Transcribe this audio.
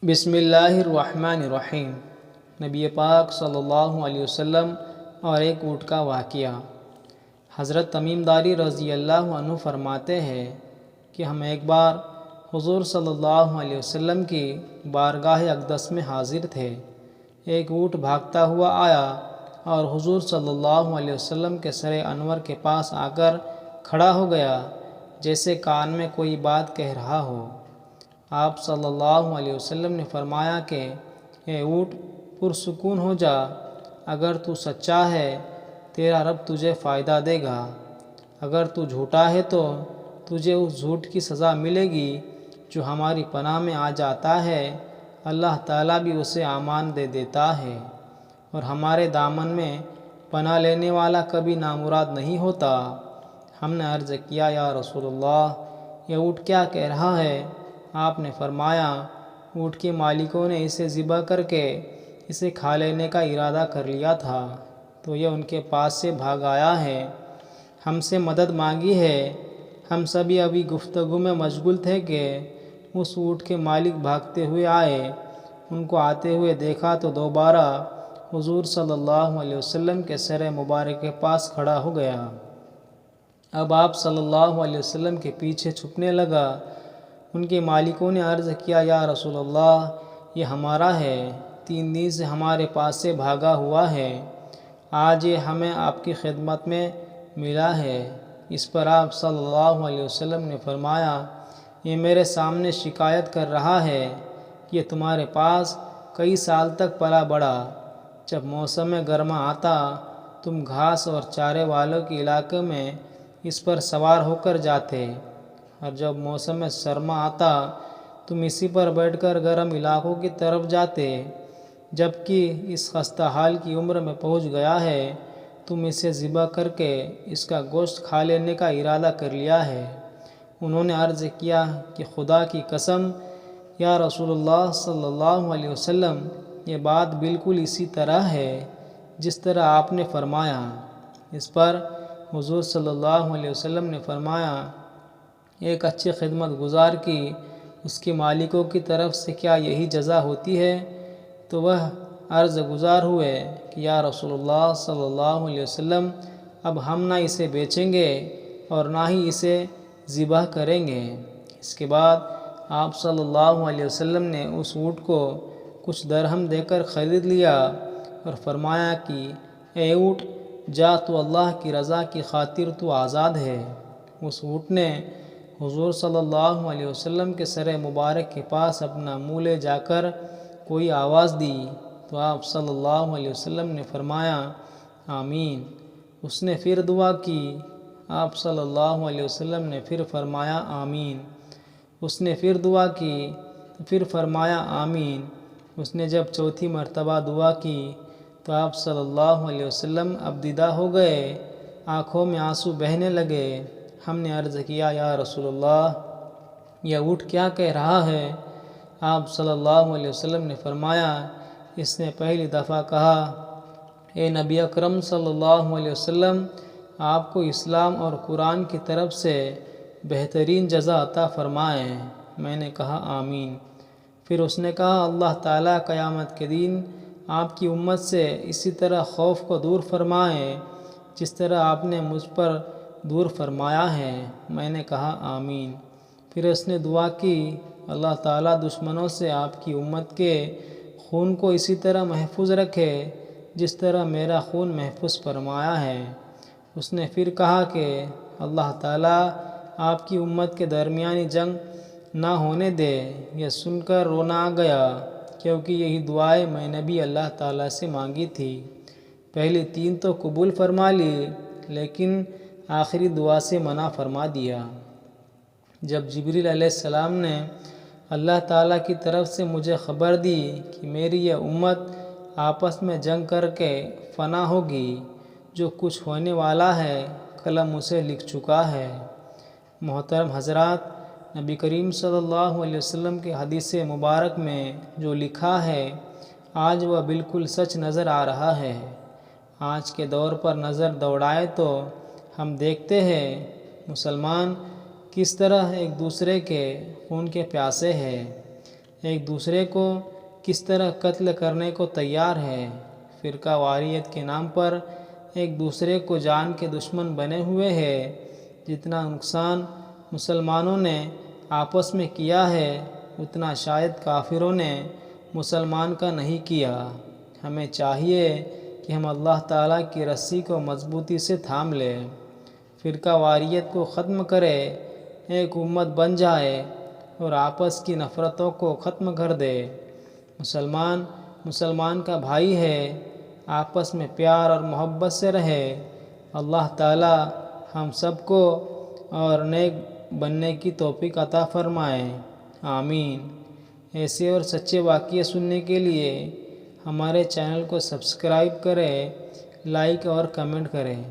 بسم اللہ الرحمن الرحیم۔ نبی پاک صلی اللہ علیہ وسلم اور ایک اونٹ کا واقعہ۔ حضرت تمیم داری رضی اللہ عنہ فرماتے ہیں کہ ہم ایک بار حضور صلی اللہ علیہ وسلم کی بارگاہ اقدس میں حاضر تھے۔ ایک اونٹ بھاگتا ہوا آیا اور حضور صلی اللہ علیہ وسلم کے سر انور کے پاس آ کر کھڑا ہو گیا، جیسے کان میں کوئی بات کہہ رہا ہو۔ آپ صلی اللہ علیہ وسلم نے فرمایا کہ اے اونٹ، پرسکون ہو جا، اگر تو سچا ہے تیرا رب تجھے فائدہ دے گا، اگر تو جھوٹا ہے تو تجھے اس جھوٹ کی سزا ملے گی۔ جو ہماری پناہ میں آ جاتا ہے اللہ تعالیٰ بھی اسے امان دے دیتا ہے، اور ہمارے دامن میں پناہ لینے والا کبھی نامراد نہیں ہوتا۔ ہم نے عرض کیا یا رسول اللہ، یہ اونٹ کیا کہہ رہا ہے؟ آپ نے فرمایا اونٹ کے مالکوں نے اسے ذبح کر کے اسے کھا لینے کا ارادہ کر لیا تھا، تو یہ ان کے پاس سے بھاگ آیا ہے، ہم سے مدد مانگی ہے۔ ہم سبھی ابھی گفتگو میں مشغول تھے کہ اس اونٹ کے مالک بھاگتے ہوئے آئے۔ ان کو آتے ہوئے دیکھا تو دوبارہ حضور صلی اللہ علیہ وسلم کے سر مبارک کے پاس کھڑا ہو گیا۔ اب آپ صلی اللہ علیہ وسلم کے پیچھے چھپنے لگا۔ ان کے مالکوں نے عرض کیا یا رسول اللہ، یہ ہمارا ہے، 3 دن سے ہمارے پاس سے بھاگا ہوا ہے، آج یہ ہمیں آپ کی خدمت میں ملا ہے۔ اس پر آپ صلی اللہ علیہ وسلم نے فرمایا یہ میرے سامنے شکایت کر رہا ہے کہ یہ تمہارے پاس کئی سال تک پلا بڑھا، جب موسم گرما آتا تم گھاس اور چارے والوں کے علاقے میں اس پر سوار ہو کر جاتے، اور جب موسم سرما آتا تم اسی پر بیٹھ کر گرم علاقوں کی طرف جاتے۔ جب کہ اس خستہ حال کی عمر میں پہنچ گیا ہے تم اسے ذبح کر کے اس کا گوشت کھا لینے کا ارادہ کر لیا ہے۔ انہوں نے عرض کیا کہ خدا کی قسم یا رسول اللہ صلی اللہ علیہ وسلم، یہ بات بالکل اسی طرح ہے جس طرح آپ نے فرمایا۔ اس پر حضور صلی اللہ علیہ وسلم نے فرمایا ایک اچھی خدمت گزار کی اس کے مالکوں کی طرف سے کیا یہی جزا ہوتی ہے؟ تو وہ عرض گزار ہوئے کہ یا رسول اللہ صلی اللہ علیہ وسلم، اب ہم نہ اسے بیچیں گے اور نہ ہی اسے ذبح کریں گے۔ اس کے بعد آپ صلی اللہ علیہ وسلم نے اس اونٹ کو کچھ درہم دے کر خرید لیا اور فرمایا کہ اے اونٹ، جا، تو اللہ کی رضا کی خاطر تو آزاد ہے۔ اس اونٹ نے حضور صلی اللہ علیہ وسلم کے سر مبارک کے پاس اپنا منہ لے جا کر کوئی آواز دی تو آپ صلی اللہ علیہ وسلم نے فرمایا آمین۔ اس نے پھر دعا کی، آپ صلی اللہ علیہ وسلم نے پھر فرمایا آمین۔ اس نے پھر دعا کی تو پھر فرمایا آمین۔ اس نے جب چوتھی مرتبہ دعا کی تو آپ صلی اللہ علیہ وسلم اب دیدہ ہو گئے، آنکھوں میں آنسو بہنے لگے۔ ہم نے عرض کیا یا رسول اللہ، یہ اونٹ کیا کہہ رہا ہے؟ آپ صلی اللہ علیہ وسلم نے فرمایا اس نے پہلی دفعہ کہا اے نبی اکرم صلی اللہ علیہ وسلم، آپ کو اسلام اور قرآن کی طرف سے بہترین جزا عطا فرمائے۔ میں نے کہا آمین۔ پھر اس نے کہا اللہ تعالیٰ قیامت کے دن آپ کی امت سے اسی طرح خوف کو دور فرمائے جس طرح آپ نے مجھ پر دور فرمایا ہے۔ میں نے کہا آمین۔ پھر اس نے دعا کی اللہ تعالیٰ دشمنوں سے آپ کی امت کے خون کو اسی طرح محفوظ رکھے جس طرح میرا خون محفوظ فرمایا ہے۔ اس نے پھر کہا کہ اللہ تعالیٰ آپ کی امت کے درمیانی جنگ نہ ہونے دے۔ یہ سن کر رونا آ گیا، کیونکہ یہی دعائیں میں نے بھی اللہ تعالیٰ سے مانگی تھی۔ پہلی 3 تو قبول فرما لی، لیکن آخری دعا سے منع فرما دیا۔ جب جبریل علیہ السلام نے اللہ تعالیٰ کی طرف سے مجھے خبر دی کہ میری یہ امت آپس میں جنگ کر کے فنا ہوگی، جو کچھ ہونے والا ہے قلم اسے لکھ چکا ہے۔ محترم حضرات، نبی کریم صلی اللہ علیہ وسلم کے حدیث مبارک میں جو لکھا ہے آج وہ بالکل سچ نظر آ رہا ہے۔ آج کے دور پر نظر دوڑائے تو ہم دیکھتے ہیں مسلمان کس طرح ایک دوسرے کے خون کے پیاسے ہیں، ایک دوسرے کو کس طرح قتل کرنے کو تیار ہے۔ فرقہ واریت کے نام پر ایک دوسرے کو جان کے دشمن بنے ہوئے ہے۔ جتنا نقصان مسلمانوں نے آپس میں کیا ہے اتنا شاید کافروں نے مسلمان کا نہیں کیا۔ ہمیں چاہیے کہ ہم اللہ تعالیٰ کی رسی کو مضبوطی سے تھام لیں، فرقہ واریت کو ختم کرے، ایک امت بن جائے اور آپس کی نفرتوں کو ختم کر دے۔ مسلمان کا بھائی ہے، آپس میں پیار اور محبت سے رہے۔ اللہ تعالیٰ ہم سب کو اور نیک بننے کی توفیق عطا فرمائے، آمین۔ ایسے اور سچے واقعے سننے کے لیے ہمارے چینل کو سبسکرائب کریں، لائک اور کمنٹ کریں۔